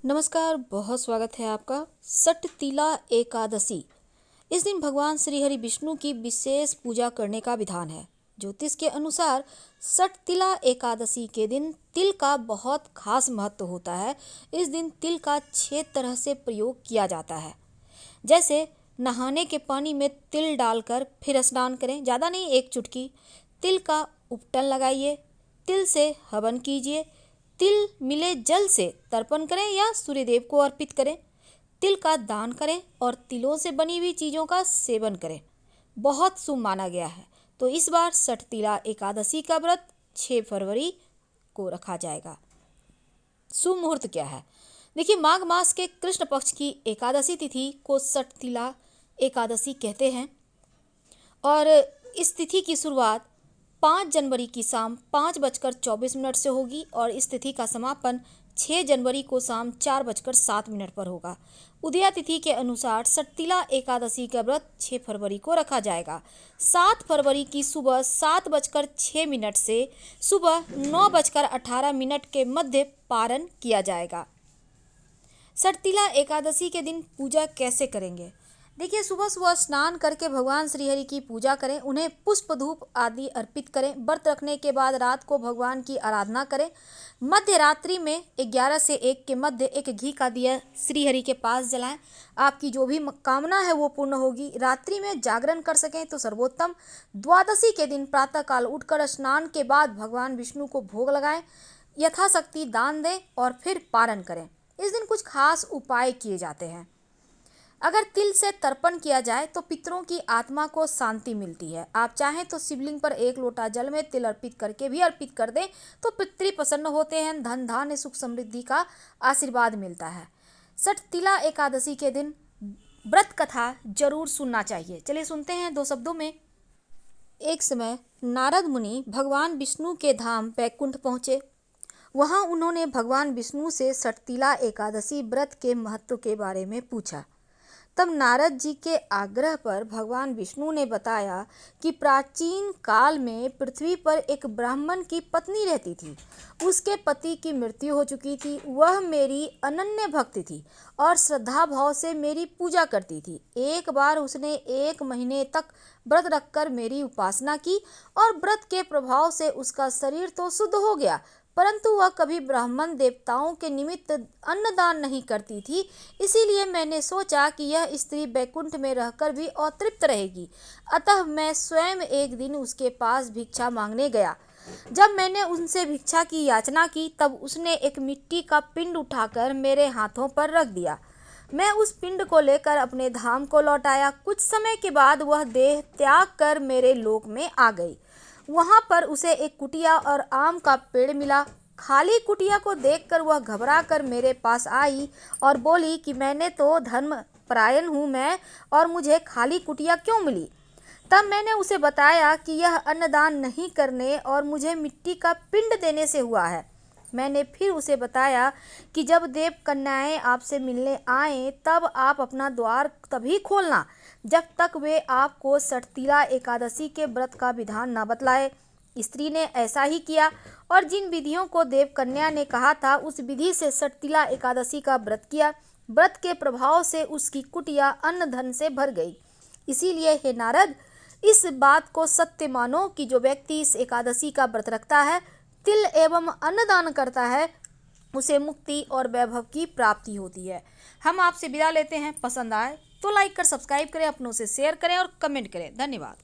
नमस्कार, बहुत स्वागत है आपका। सटतिला एकादशी। इस दिन भगवान श्री हरि विष्णु की विशेष पूजा करने का विधान है। ज्योतिष के अनुसार सटतिला एकादशी के दिन तिल का बहुत खास महत्व होता है। इस दिन तिल का 6 तरह से प्रयोग किया जाता है। जैसे नहाने के पानी में तिल डालकर फिर स्नान करें, ज़्यादा नहीं, 1 चुटकी। तिल का उपटन लगाइए, तिल से हवन कीजिए, तिल मिले जल से तर्पण करें या सूर्यदेव को अर्पित करें, तिल का दान करें और तिलों से बनी हुई चीज़ों का सेवन करें। बहुत शुभ माना गया है। तो इस बार सटतिला एकादशी का व्रत 6 फरवरी को रखा जाएगा। शुभ मुहूर्त क्या है? देखिए, माघ मास के कृष्ण पक्ष की एकादशी तिथि को सटतिला एकादशी कहते हैं और इस तिथि की शुरुआत 5 जनवरी की शाम 5:24 से होगी और इस तिथि का समापन 6 जनवरी को शाम 4:07 पर होगा। उदया तिथि के अनुसार सटतिला एकादशी का व्रत 6 फरवरी को रखा जाएगा। 7 फरवरी की सुबह 7:06 से सुबह 9:18 के मध्य पारण किया जाएगा। सटतिला एकादशी के दिन पूजा कैसे करेंगे? देखिए, सुबह सुबह स्नान करके भगवान श्री हरि की पूजा करें, उन्हें पुष्प धूप आदि अर्पित करें। व्रत रखने के बाद रात को भगवान की आराधना करें। मध्य रात्रि में 11 से 1 के मध्य एक घी का दिया श्री हरि के पास जलाएं। आपकी जो भी कामना है वो पूर्ण होगी। रात्रि में जागरण कर सकें तो सर्वोत्तम। द्वादशी के दिन प्रातःकाल उठकर स्नान के बाद भगवान विष्णु को भोग लगाएं, यथाशक्ति दान दें और फिर पारण करें। इस दिन कुछ खास उपाय किए जाते हैं। अगर तिल से तर्पण किया जाए तो पितरों की आत्मा को शांति मिलती है। आप चाहें तो शिवलिंग पर 1 लोटा जल में तिल अर्पित करके भी अर्पित कर दें तो पितृ प्रसन्न होते हैं, धन धान्य सुख समृद्धि का आशीर्वाद मिलता है। सटतिला एकादशी के दिन व्रत कथा जरूर सुनना चाहिए। चलिए सुनते हैं 2 शब्दों में। एक समय नारद मुनि भगवान विष्णु के धाम वैकुंठ पहुँचे। वहाँ उन्होंने भगवान विष्णु से सटतिला एकादशी व्रत के महत्व के बारे में पूछा। तब नारद जी के आग्रह पर भगवान विष्णु ने बताया कि प्राचीन काल में पृथ्वी पर एक ब्राह्मण की पत्नी रहती थी। उसके पति की मृत्यु हो चुकी थी। वह मेरी अनन्य भक्त थी और श्रद्धा भाव से मेरी पूजा करती थी। एक बार उसने 1 महीने तक व्रत रखकर मेरी उपासना की और व्रत के प्रभाव से उसका शरीर तो शुद्ध हो गया, परंतु वह कभी ब्राह्मण देवताओं के निमित्त अन्नदान नहीं करती थी। इसीलिए मैंने सोचा कि यह स्त्री वैकुंठ में रहकर भी अतृप्त रहेगी। अतः मैं स्वयं एक दिन उसके पास भिक्षा मांगने गया। जब मैंने उनसे भिक्षा की याचना की तब उसने एक मिट्टी का पिंड उठाकर मेरे हाथों पर रख दिया। मैं उस पिंड को लेकर अपने धाम को लौट आया। कुछ समय के बाद वह देह त्याग कर मेरे लोक में आ गई। वहाँ पर उसे एक कुटिया और आम का पेड़ मिला। खाली कुटिया को देखकर वह घबरा कर मेरे पास आई और बोली कि मैंने तो धर्म परायण हूँ मैं, और मुझे खाली कुटिया क्यों मिली? तब मैंने उसे बताया कि यह अन्नदान नहीं करने और मुझे मिट्टी का पिंड देने से हुआ है। मैंने फिर उसे बताया कि जब देव कन्याएं आपसे मिलने आएं तब आप अपना द्वार तभी खोलना जब तक वे आपको सटतिला एकादशी के व्रत का विधान न बतलाए। स्त्री ने ऐसा ही किया और जिन विधियों को देव कन्या ने कहा था उस विधि से सटतिला एकादशी का व्रत किया। व्रत के प्रभाव से उसकी कुटिया अन्न धन से भर गई। इसीलिए हे नारद, इस बात को सत्य मानो कि जो व्यक्ति इस एकादशी का व्रत रखता है, तिल एवं अन्नदान करता है, उसे मुक्ति और वैभव की प्राप्ति होती है। हम आपसे विदा लेते हैं। पसंद आए तो लाइक कर सब्सक्राइब करें, अपनों से शेयर करें और कमेंट करें। धन्यवाद।